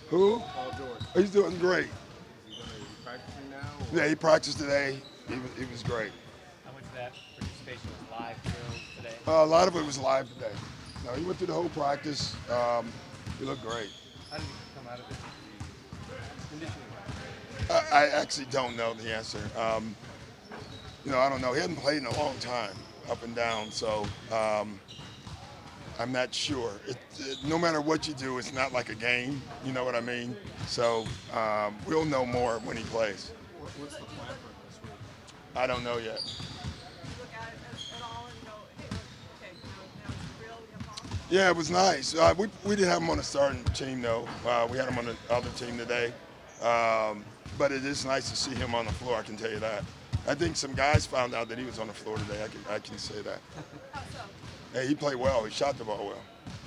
Who? Paul George. He's doing great. Is he going to be practicing now? Yeah, he practiced today. He was great. How much of that participation was live drill today? A lot of it was live today. No, he went through the whole practice. He looked great. How did he come out of it? Conditioning. I actually don't know the answer. I don't know. He hasn't played in a long time, up and down, so I'm not sure. No matter what you do, it's not like a game. You know what I mean? So we'll know more when he plays. What's the plan for him this week? I don't know yet. Look at it at all and go, hey, okay, now it's real, we have all. Yeah, it was nice. We didn't have him on the starting team, though. We had him on the other team today. But it is nice to see him on the floor, I can tell you that. I think some guys found out that he was on the floor today. I can say that. How so? Hey, he played well. He shot the ball well.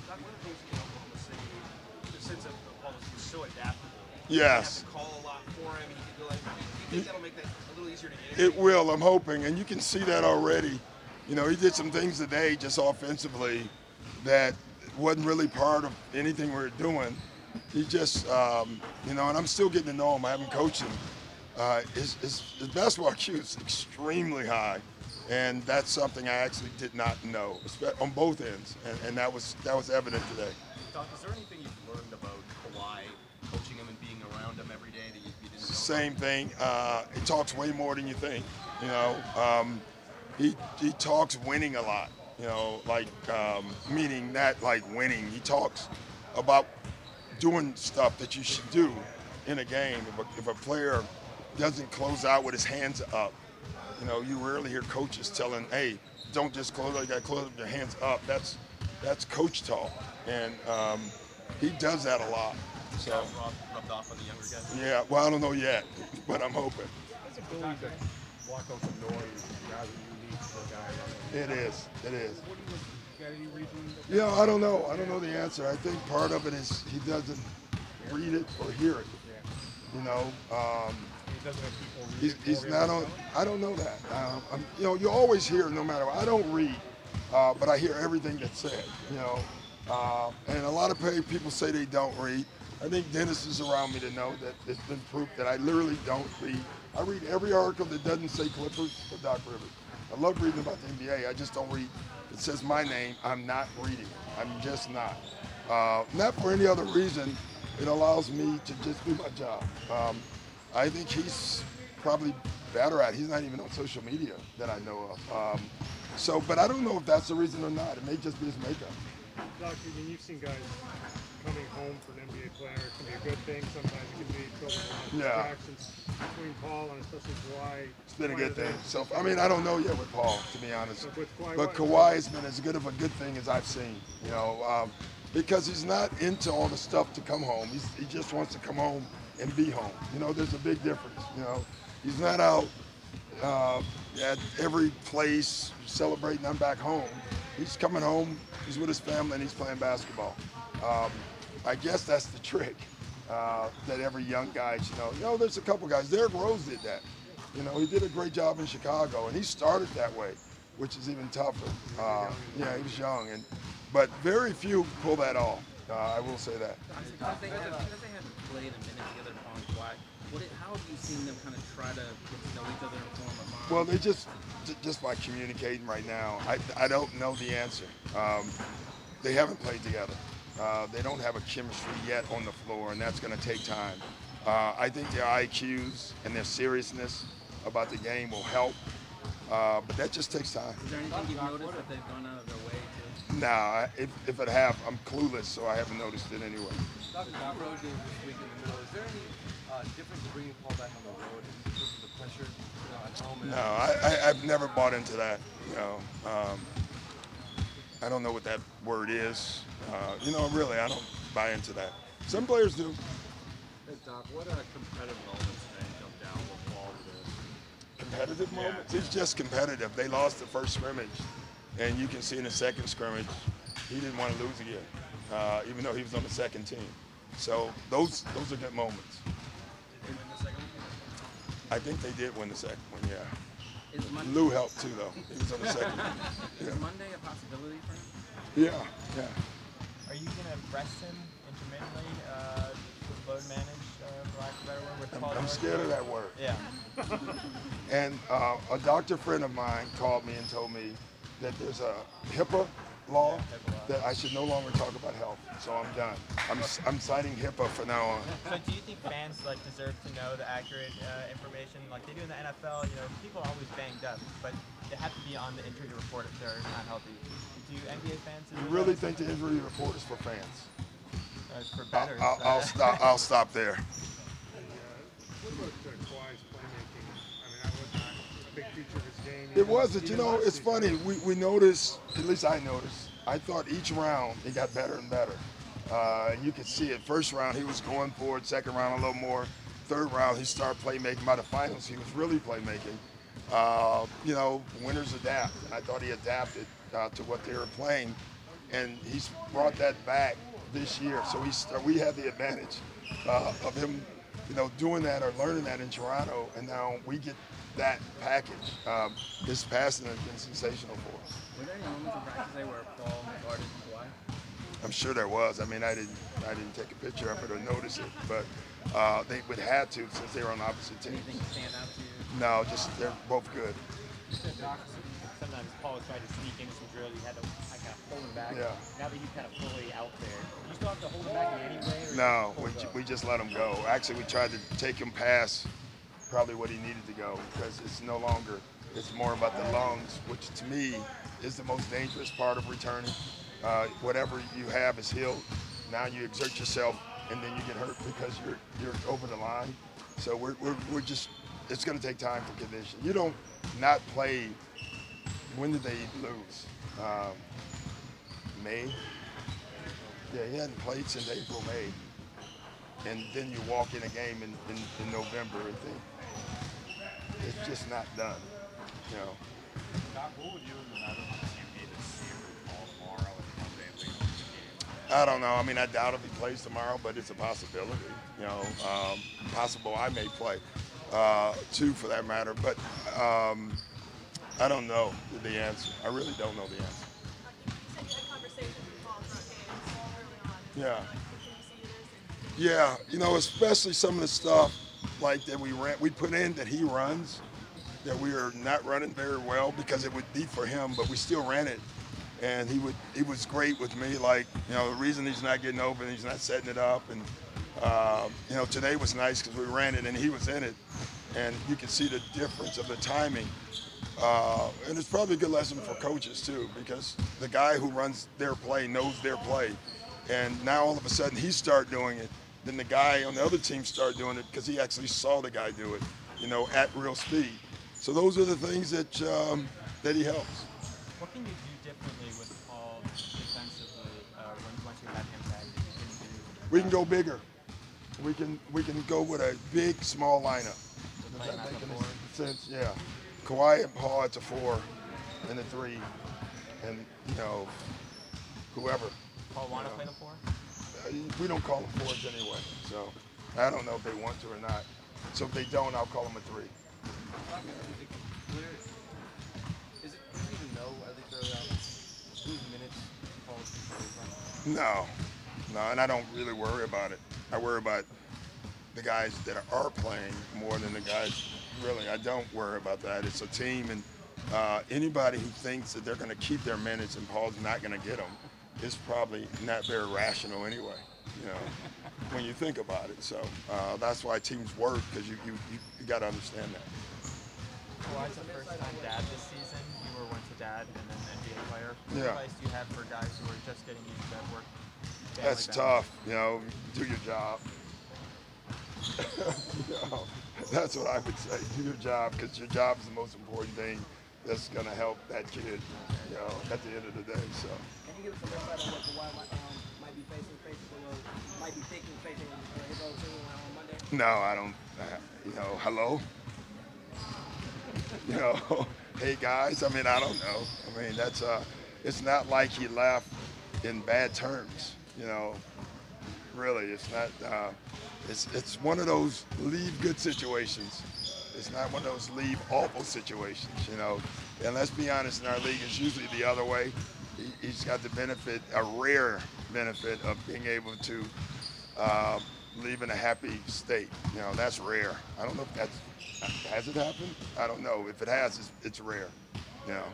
Doc, one of the things in Oklahoma City, the sense of Oklahoma City is so adaptable. Yes. You have to call a lot for him, and he can do like. Do you think that'll make that a little easier to get? It will, I'm hoping. And you can see that already. You know, he did some things today just offensively that wasn't really part of anything we were doing. He just, and I'm still getting to know him. I haven't coached him. His basketball IQ is extremely high, and that's something I actually did not know on both ends, and that was evident today. Doc, is there anything you've learned about Kawhi, coaching him and being around him every day that you didn't know? Same thing. He talks way more than you think. He talks winning a lot. Meaning that like winning. He talks about doing stuff that you should do in a game. If a player doesn't close out with his hands up, you rarely hear coaches telling, hey, don't just close out, you gotta close with your hands up. That's coach talk. And he does that a lot. So Rubbed off on the younger guys? yeah, well, I don't know yet, but I'm hoping. His ability to block out the noise rather unique for a guy like him. It is. What do you got any reason? I don't know. I don't know the answer. I think part of it is he doesn't read it or hear it. He doesn't have people read He's not on. I don't know that. You always hear no matter what. I don't read, but I hear everything that's said. And a lot of people say they don't read. I think Dennis is around me to know that it's been proved that I literally don't read. I read every article that doesn't say Clippers or Doc Rivers. I love reading about the NBA. I just don't read. It says my name. I'm not reading. I'm just not. Not for any other reason. It allows me to just do my job. I think he's probably better at it. He's not even on social media that I know of. But I don't know if that's the reason or not. It may just be his makeup. Doc, you've seen guys coming home for an NBA player. It can be a good thing. Sometimes it can be trouble. Distractions between Paul and especially Kawhi. It's been a good thing. So, I don't know yet with Paul, to be honest. Kawhi, but Kawhi has been as good of a good thing as I've seen. Because he's not into all the stuff to come home. He just wants to come home and be home. There's a big difference. He's not out at every place celebrating I'm back home. He's coming home, he's with his family, and he's playing basketball. I guess that's the trick that every young guy should know. There's a couple guys. Derrick Rose did that. He did a great job in Chicago, and he started that way, which is even tougher. He was young, but very few pull that off. I will say that. Because they haven't played a minute together on Kawhi, how have you seen them kind of try to get to know each other and form a bond? Well, they just by communicating right now. I don't know the answer. They haven't played together. They don't have a chemistry yet on the floor, and that's going to take time. I think their IQs and their seriousness about the game will help, but that just takes time. Is there anything you've noticed that they've gone out of their way to? Nah, if it have, I'm clueless, so I haven't noticed it anyway. Doc, road games this week in the middle. Is there any difference in bringing Paul back on the road in terms of the pressure at home? No, I've never bought into that. I don't know what that word is. Really, I don't buy into that. Some players do. Hey, Doc, what competitive moments today jumped down with Paul today? Competitive moments? It's just competitive. They lost the first scrimmage, and you can see in the second scrimmage, he didn't want to lose again, even though he was on the second team. So those are good moments. Did they win the second one? I think they did win the second one, yeah. Is Monday, Lou helped too, though. He was on the second one. is Monday a possibility for him? Yeah. Are you going to rest him intermittently I'm scared of that word. Yeah. And a doctor friend of mine called me and told me that there's a HIPAA law that I should no longer talk about health. So I'm done. I'm citing HIPAA from now on. So do you think fans deserve to know the accurate information like they do in the NFL? You know, people are always banged up, but they have to be on the injury report if they're not healthy. Do NBA fans? You really think the injury report is for fans? For better. I'll stop there. What about Kawhi's playmaking? I mean, that was not a big feature of his game. It wasn't. You know, it's funny. We noticed, at least I noticed, I thought each round he got better and better. And you could see it. First round, he was going for it. Second round, a little more. Third round, he started playmaking. By the finals, he was really playmaking. You know, winners adapt. And I thought he adapted to what they were playing. And he's brought that back this year. So we had the advantage of him, you know, doing that or learning that in Toronto. And now we get that package. His passing has been sensational for us. Were there any moments in practice today where Paul guarded Kawhi? I'm sure there was. I mean, I didn't take a picture of it or notice it, but they would have to since they were on opposite teams. Anything stand out to you? No, just they're both good. Sometimes Paul tried to sneak into some drills. You had to kind of hold him back. Yeah. Now that he's kind of fully out there, do you still have to hold him back in any way? Or No, hold him we just let him go. Actually, we tried to take him past probably what he needed to go because it's no longer. It's more about the lungs, which to me is the most dangerous part of returning. Whatever you have is healed. Now you exert yourself, and then you get hurt because you're over the line. So we're just. It's going to take time for condition. You don't not play. When did they lose? May. Yeah, he hadn't played since April, May, and then you walk in a game in November. I think it's just not done. You know. Doc, what would you and the Mavericks campaign to see from Paul tomorrow and Monday leading up to the game? I don't know. I mean, I doubt if he plays tomorrow, but it's a possibility. You know, possible I may play, too, for that matter. But I don't know the answer. I really don't know the answer. You said you had conversations with Paul throughout games early on. Yeah. Can you see this? Yeah, you know, especially some of the stuff like that we put in that he runs, that we are not running very well because it would be for him, but we still ran it. And he was great with me. Like, you know, the reason he's not getting open, he's not setting it up. And, you know, today was nice because we ran it and he was in it. And you can see the difference of the timing. And it's probably a good lesson for coaches too, because the guy who runs their play knows their play. And now all of a sudden he started doing it. Then the guy on the other team started doing it because he actually saw the guy do it, you know, at real speed. So those are the things that that he helps. What can you do differently with Paul defensively once you have him back? That you couldn't do? We can go bigger. We can go with a big, small lineup. Does Playing that at make the any four? sense? Yeah. Kawhi and Paul at the 4 and the 3, and you know, whoever. Paul want to play the 4? We don't call them 4s anyway, so I don't know if they want to or not. So if they don't, I'll call them a 3. Is it easy to know, at least early on, whose minutes Paul is controlling? No, and I don't really worry about it. I worry about the guys that are playing more than the guys. Really, I don't worry about that. It's a team, and anybody who thinks that they're going to keep their minutes and Paul's not going to get them is probably not very rational anyway. You know, when you think about it. So that's why teams work, because you got to understand that. Kawhi's a first-time dad this season. You were once a dad and then an NBA player. What Yeah. advice do you have for guys who are just getting used to that work? That's tough. You know, do your job. You know, that's what I would say. Do your job, because your job is the most important thing that's going to help that kid, you know, at the end of the day. So. Can you give us some insight on what Kawhi might be facing his old team on Monday? No, I don't. You know, hello. You know, hey guys. I mean, I don't know. I mean, that's it's not like he left in bad terms. You know, really, it's not. It's one of those leave good situations. It's not one of those leave awful situations. You know, and let's be honest, in our league, it's usually the other way. He's got the benefit, a rare benefit, of being able to leave in a happy state. You know, that's rare. I don't know if has it happened? I don't know. If it has, it's rare. You know.